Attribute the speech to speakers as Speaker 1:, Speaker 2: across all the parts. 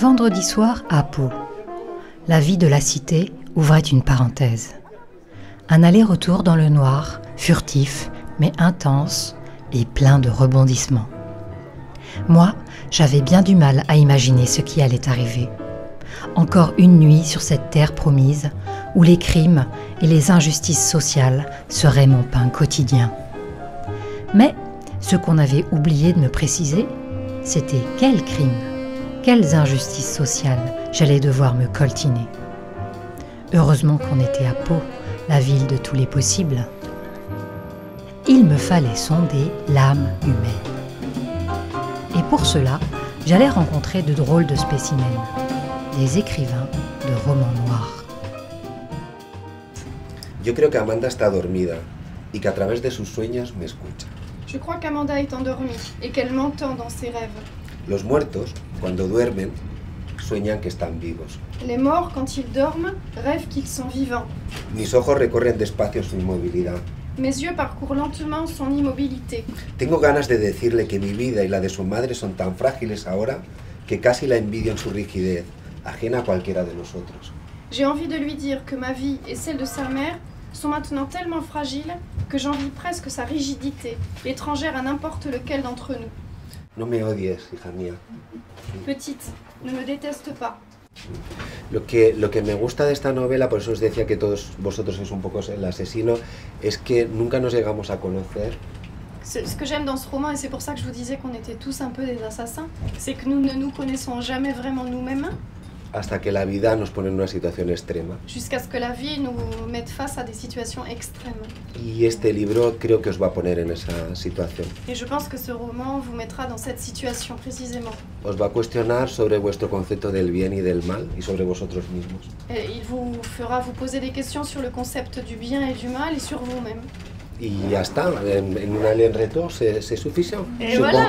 Speaker 1: Vendredi soir à Pau. La vie de la cité ouvrait une parenthèse. Un aller-retour dans le noir, furtif, mais intense et plein de rebondissements. Moi, j'avais bien du mal à imaginer ce qui allait arriver. Encore une nuit sur cette terre promise, où les crimes et les injustices sociales seraient mon pain quotidien. Mais ce qu'on avait oublié de me préciser, c'était quels crimes, quelles injustices sociales j'allais devoir me coltiner. Heureusement qu'on était à Pau, la ville de tous les possibles. Il me fallait sonder l'âme humaine. Et pour cela, j'allais rencontrer de drôles de spécimens, des écrivains de romans noirs.
Speaker 2: Yo creo que Amanda está dormida y que a través de sus sueños me escucha.
Speaker 3: Je crois qu'Amanda est endormie et qu'elle m'entend dans ses rêves.
Speaker 2: Los muertos, cuando duermen, sueñan que están vivos.
Speaker 3: Les morts, quand ils dorment, rêvent qu'ils sont vivants.
Speaker 2: Mis ojos recorren despacio su inmovilidad.
Speaker 3: Mes yeux parcourent lentement son immobilité.
Speaker 2: Tengo ganas de decirle que mi vida y la de su madre son tan frágiles ahora que casi la envidio en su rigidez, ajena a cualquiera de nosotros.
Speaker 3: J'ai envie de lui dire que ma vie et celle de sa mère sont maintenant tellement fragiles que j'envie presque sa rigidité, étrangère à n'importe lequel d'entre nous.
Speaker 2: No me odies, hija mía.
Speaker 3: Petite, ne me déteste pas.
Speaker 2: Lo que me gusta de esta novela, por eso os decía que todos vosotros sois un poco el asesino, es que nunca nos llegamos a conocer.
Speaker 3: Ce que j'aime dans ce roman, et c'est pour ça que je vous disais qu'on était tous un peu des assassins, c'est que nous ne nous connaissons jamais vraiment nous-mêmes.
Speaker 2: Hasta que la vida nos pone en una situación extrema.
Speaker 3: Jusqu'à ce que la vie nous mette face à des situations extrêmes.
Speaker 2: Y este libro creo que os va a poner en esa situación.
Speaker 3: Et je pense que ce roman vous mettra dans cette situation précisément.
Speaker 2: Os va a cuestionar sobre vuestro concepto del bien y del mal y sobre vosotros mismos.
Speaker 3: Et il vous fera vous poser des questions sur le concept du bien et du mal et sur vous-même.
Speaker 2: Y ya está, en un aller-retour, c'est suffisant.
Speaker 3: Et voilà.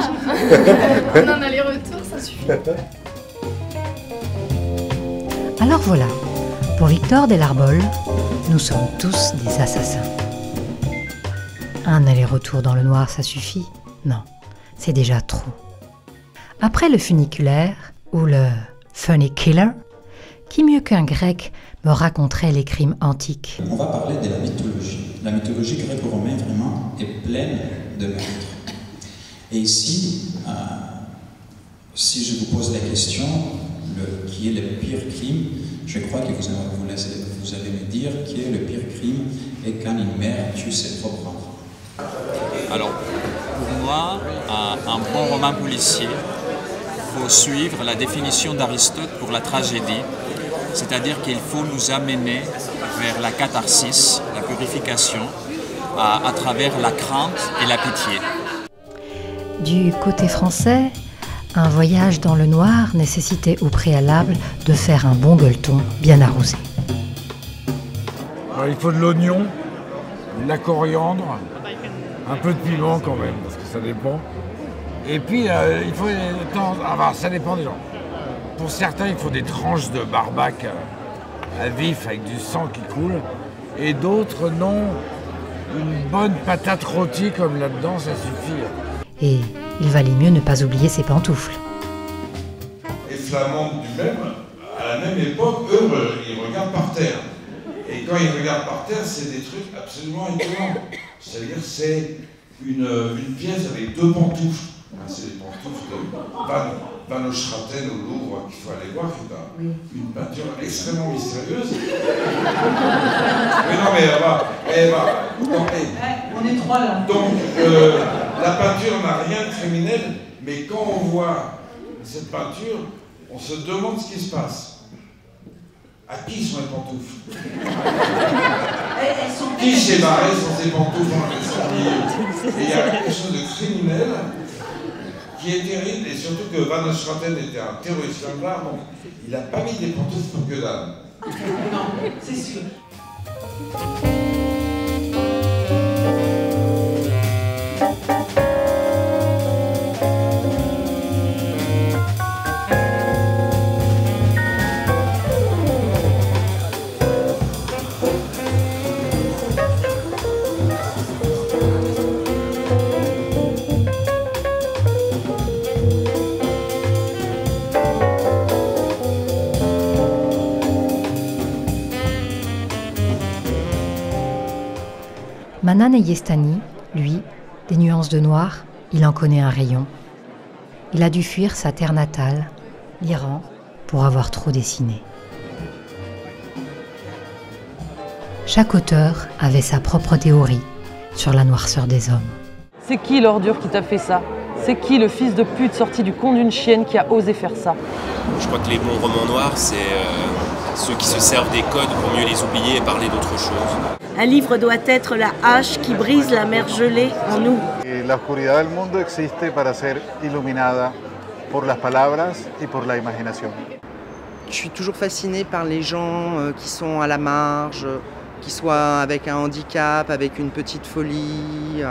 Speaker 3: En un aller-retour, ça suffit.
Speaker 1: Alors voilà, pour Victor Delarbol, nous sommes tous des assassins. Un aller-retour dans le noir, ça suffit? Non, c'est déjà trop. Après le funiculaire, ou le funny killer, qui mieux qu'un grec me raconterait les crimes antiques?
Speaker 4: On va parler de la mythologie. La mythologie gréco-romaine, vraiment, est pleine de meurtres. Et ici, si je vous pose la question, qui est le pire crime, je crois que vous allez me dire qui est le pire crime et quand une mère tue ses propres enfants.
Speaker 5: Alors, pour moi, un bon roman policier, il faut suivre la définition d'Aristote pour la tragédie, c'est-à-dire qu'il faut nous amener vers la catharsis, la purification, à travers la crainte et la pitié.
Speaker 1: Du côté français, un voyage dans le noir nécessitait au préalable de faire un bon gueuleton bien arrosé.
Speaker 6: Alors, il faut de l'oignon, de la coriandre, un peu de piment quand même, parce que ça dépend. Et puis, il faut des temps... Enfin, ça dépend des gens. Pour certains, il faut des tranches de barbac à vif avec du sang qui coule. Et d'autres, non. Une bonne patate rôtie comme là-dedans, ça suffit.
Speaker 1: Et il valait mieux ne pas oublier ses pantoufles.
Speaker 7: Les flamands du même, à la même époque, eux, ils regardent par terre. Et quand ils regardent par terre, c'est des trucs absolument étonnants. C'est-à-dire c'est une pièce avec deux pantoufles. C'est des pantoufles de Van Ostraten au Louvre qu'il faut aller voir, qui est une peinture extrêmement mystérieuse. Mais non, mais elle va. Non,
Speaker 8: on est trois là.
Speaker 7: Donc, la peinture n'a rien de criminel, mais quand on voit cette peinture, on se demande ce qui se passe. À qui sont les pantoufles? Qui s'est barré sans ses pantoufles dans l'escalier? Et il y a quelque chose de criminel qui est terrible, et surtout que Van Ostraten était un terroriste flamboyant, donc il n'a pas mis des pantoufles pour que dalle.
Speaker 8: Non, c'est sûr.
Speaker 1: Yestani, lui, des nuances de noir, il en connaît un rayon. Il a dû fuir sa terre natale, l'Iran, pour avoir trop dessiné. Chaque auteur avait sa propre théorie sur la noirceur des hommes.
Speaker 9: C'est qui l'ordure qui t'a fait ça? C'est qui le fils de pute sorti du con d'une chienne qui a osé faire ça?
Speaker 10: Je crois que les bons romans noirs, c'est ceux qui se servent des codes pour mieux les oublier et parler d'autre chose.
Speaker 11: Un livre doit être la hache qui brise la mer gelée en nous.
Speaker 12: La oscuridad del mundo existe para ser iluminada por las palabras y por la imaginación.
Speaker 13: Je suis toujours fascinée par les gens qui sont à la marge, qui soient avec un handicap, avec une petite folie,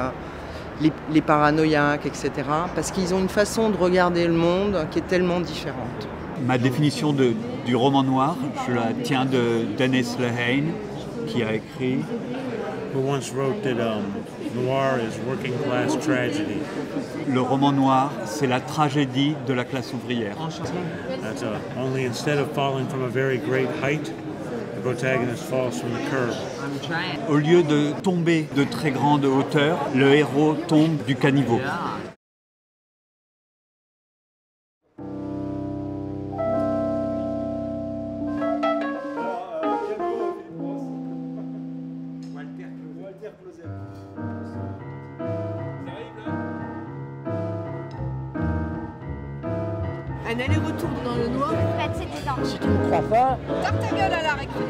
Speaker 13: les paranoïaques, etc. Parce qu'ils ont une façon de regarder le monde qui est tellement différente.
Speaker 14: Ma définition du roman noir, je la tiens de Dennis Lehane, qui a écrit
Speaker 15: Who once wrote that noir is working class tragedy.
Speaker 14: Le roman noir, c'est la tragédie de la classe ouvrière.
Speaker 15: That's only instead of falling from a very great height, the protagonist falls from the curb.
Speaker 14: Au lieu de tomber de très grande hauteur, le héros tombe du caniveau.
Speaker 16: Un aller-retour dans le noir.
Speaker 17: Si tu ne crois pas,
Speaker 16: tape ta gueule à la récré.